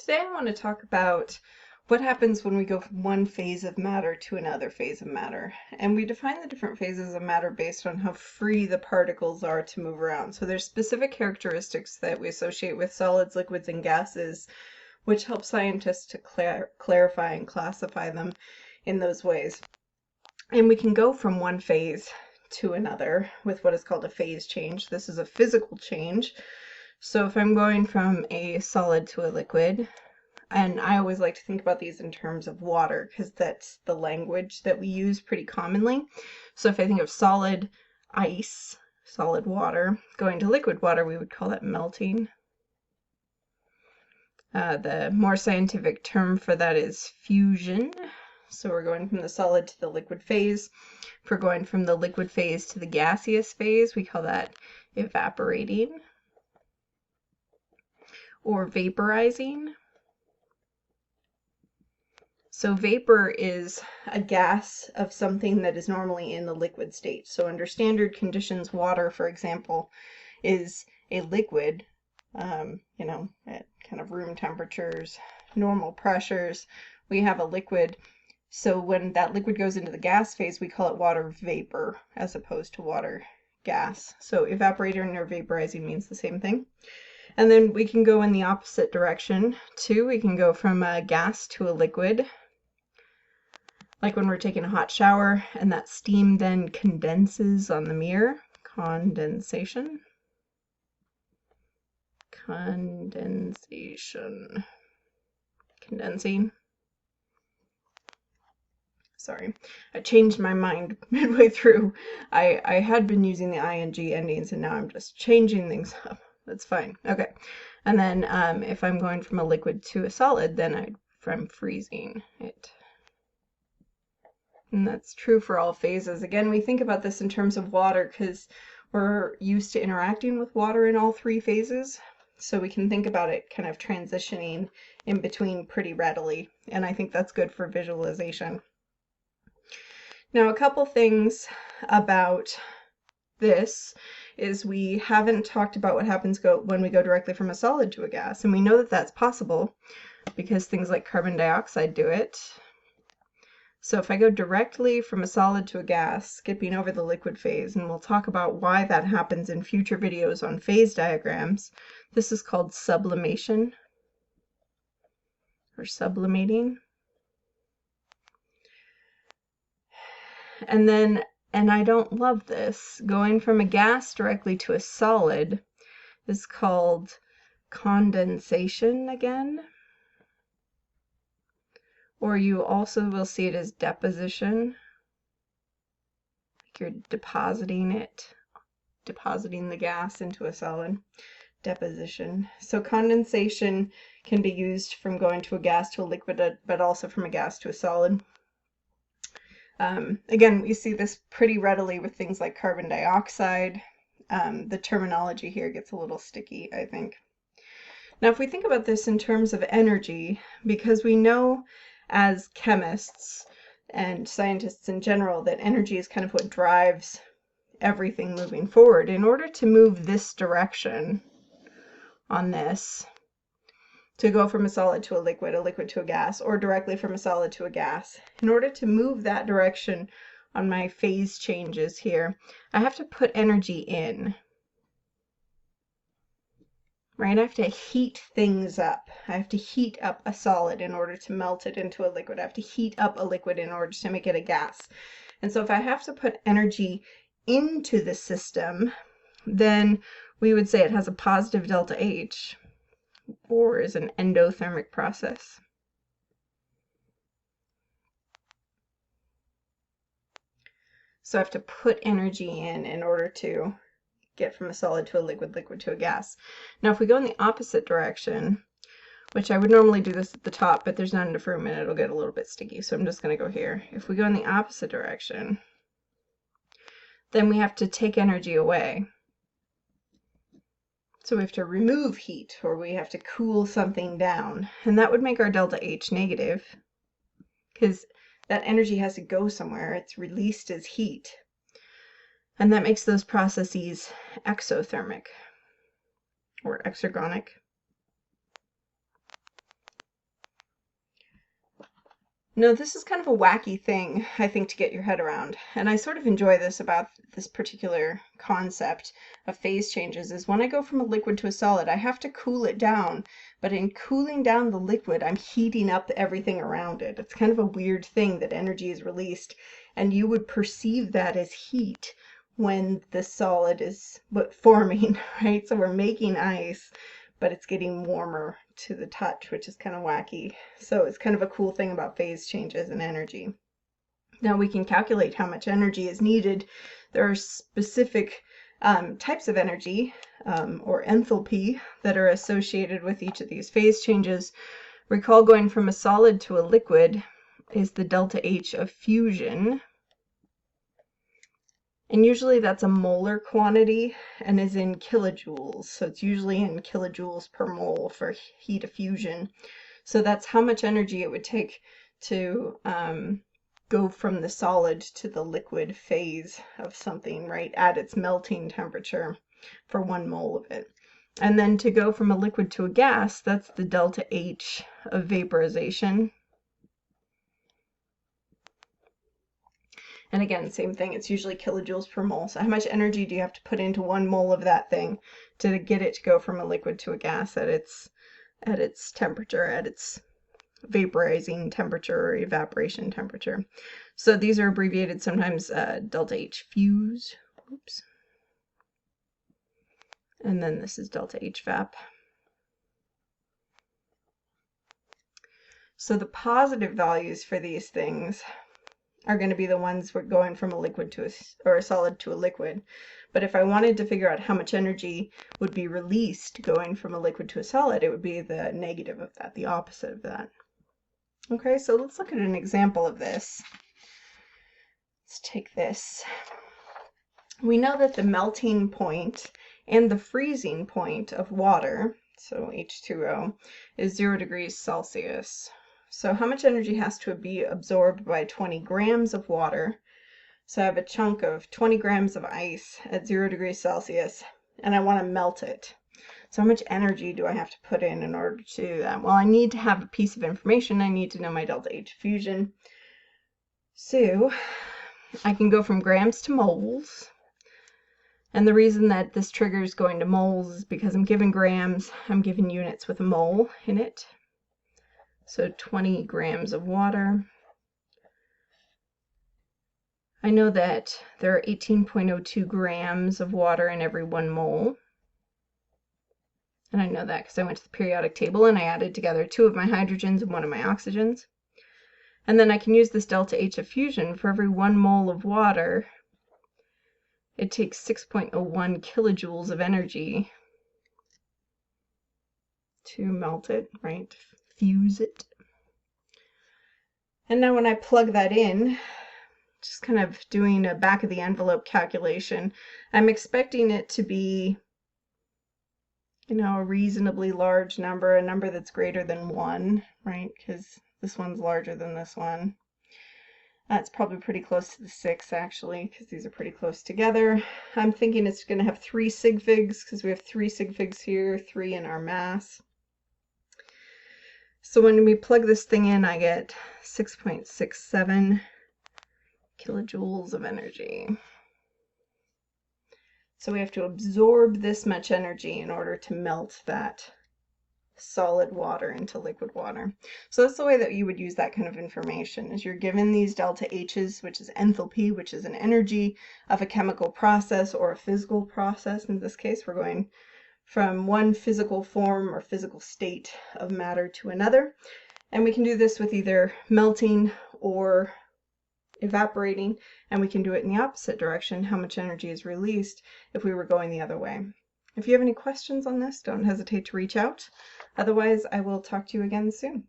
Today I want to talk about what happens when we go from one phase of matter to another phase of matter. And we define the different phases of matter based on how free the particles are to move around. So there's specific characteristics that we associate with solids, liquids, and gases, which help scientists to clarify and classify them in those ways. And we can go from one phase to another with what is called a phase change. This is a physical change. So if I'm going from a solid to a liquid, and I always like to think about these in terms of water because that's the language that we use pretty commonly. So if I think of solid ice, solid water, going to liquid water, we would call that melting. The more scientific term for that is fusion. So we're going from the solid to the liquid phase. If we're going from the liquid phase to the gaseous phase, we call that evaporating or vaporizing. So vapor is a gas of something that is normally in the liquid state. So under standard conditions, water, for example, is a liquid, at kind of room temperatures, normal pressures, we have a liquid. So when that liquid goes into the gas phase, we call it water vapor as opposed to water gas. So evaporating or vaporizing means the same thing. And then we can go in the opposite direction too. We can go from a gas to a liquid, like when we're taking a hot shower and that steam then condenses on the mirror. Condensation. Condensing. Sorry, I changed my mind midway through. I had been using the ing endings and now I'm just changing things up. That's fine. Okay. And then if I'm going from a liquid to a solid, then I'm freezing it. And that's true for all phases. Again, we think about this in terms of water because we're used to interacting with water in all three phases. So we can think about it kind of transitioning in between pretty readily. And I think that's good for visualization. Now, a couple things about this is we haven't talked about what happens when we go directly from a solid to a gas. And we know that that's possible because things like carbon dioxide do it. So if I go directly from a solid to a gas, skipping over the liquid phase, and we'll talk about why that happens in future videos on phase diagrams, this is called sublimation or sublimating. And I don't love this, going from a gas directly to a solid is called condensation again. Or you also will see it as deposition. Like you're depositing the gas into a solid. Deposition. So condensation can be used from going to a gas to a liquid, but also from a gas to a solid. Again, we see this pretty readily with things like carbon dioxide. The terminology here gets a little sticky, I think. Now, if we think about this in terms of energy, because we know as chemists and scientists in general that energy is kind of what drives everything moving forward. In order to move this direction on this, to go from a solid to a liquid to a gas, or directly from a solid to a gas, in order to move that direction on my phase changes here, I have to put energy in. Right? I have to heat things up. I have to heat up a solid in order to melt it into a liquid. I have to heat up a liquid in order to make it a gas. And so if I have to put energy into the system, then we would say it has a positive delta H, or is an endothermic process. So I have to put energy in order to get from a solid to a liquid to a gas. Now if we go in the opposite direction, which I would normally do this at the top, but there's not enough room and it'll get a little bit sticky, so I'm just going to go here. If we go in the opposite direction, then we have to take energy away. So we have to remove heat, or we have to cool something down, and that would make our delta H negative, because that energy has to go somewhere. It's released as heat. And that makes those processes exothermic or exergonic. No, this is kind of a wacky thing, I think, to get your head around. And I sort of enjoy this about this particular concept of phase changes, is when I go from a liquid to a solid, I have to cool it down. But in cooling down the liquid, I'm heating up everything around it. It's kind of a weird thing that energy is released, and you would perceive that as heat when the solid is forming, right? So we're making ice, but it's getting warmer to the touch, which is kind of wacky. So it's kind of a cool thing about phase changes in energy. Now we can calculate how much energy is needed. There are specific types of energy, or enthalpy, that are associated with each of these phase changes. Recall, going from a solid to a liquid is the delta H of fusion. And usually that's a molar quantity and is in kilojoules. So it's usually in kilojoules per mole for heat of fusion. So that's how much energy it would take to go from the solid to the liquid phase of something, right, at its melting temperature for 1 mole of it. And then to go from a liquid to a gas, that's the delta H of vaporization. And again, same thing, it's usually kilojoules per mole. So how much energy do you have to put into 1 mole of that thing to get it to go from a liquid to a gas at its temperature, at its vaporizing temperature or evaporation temperature? So these are abbreviated sometimes delta H fuse. Oops. And then this is delta H vap. So the positive values for these things are going to be the ones we're going from a liquid to a solid to a liquid. But if I wanted to figure out how much energy would be released going from a liquid to a solid, it would be the negative of that, the opposite of that. Okay, so let's look at an example of this. Let's take this. We know that the melting point and the freezing point of water, so H2O, is 0 degrees Celsius. So how much energy has to be absorbed by 20 grams of water? So I have a chunk of 20 grams of ice at 0 degrees Celsius, and I want to melt it. So how much energy do I have to put in order to do that? Well, I need to have a piece of information. I need to know my delta H fusion. So I can go from grams to moles. And the reason that this triggers going to moles is because I'm given grams, I'm given units with a mole in it. So 20 grams of water. I know that there are 18.02 grams of water in every 1 mole. And I know that because I went to the periodic table and I added together 2 of my hydrogens and 1 of my oxygens. And then I can use this delta H of fusion. For every 1 mole of water, it takes 6.01 kilojoules of energy to melt it, right? Fuse it. And now when I plug that in, just kind of doing a back of the envelope calculation, I'm expecting it to be, you know, a reasonably large number, a number that's greater than 1, right? Because this one's larger than this one. It's probably pretty close to the 6, actually, because these are pretty close together. I'm thinking it's going to have 3 sig figs, because we have 3 sig figs here, 3 in our mass. So when we plug this thing in, I get 6.67 kilojoules of energy. So we have to absorb this much energy in order to melt that solid water into liquid water. So that's the way that you would use that kind of information, is you're given these delta H's, which is enthalpy, which is an energy of a chemical process or a physical process. In this case, we're going from one physical form or physical state of matter to another. And we can do this with either melting or evaporating, and we can do it in the opposite direction, how much energy is released if we were going the other way. If you have any questions on this, don't hesitate to reach out. Otherwise, I will talk to you again soon.